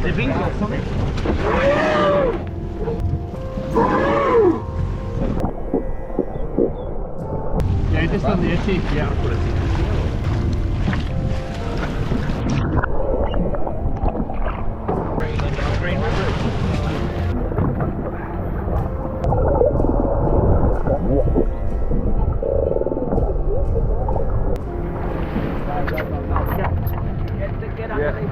Tipping? Yeah, just on the edge. Yeah, I'll put it in. Green River. Yeah.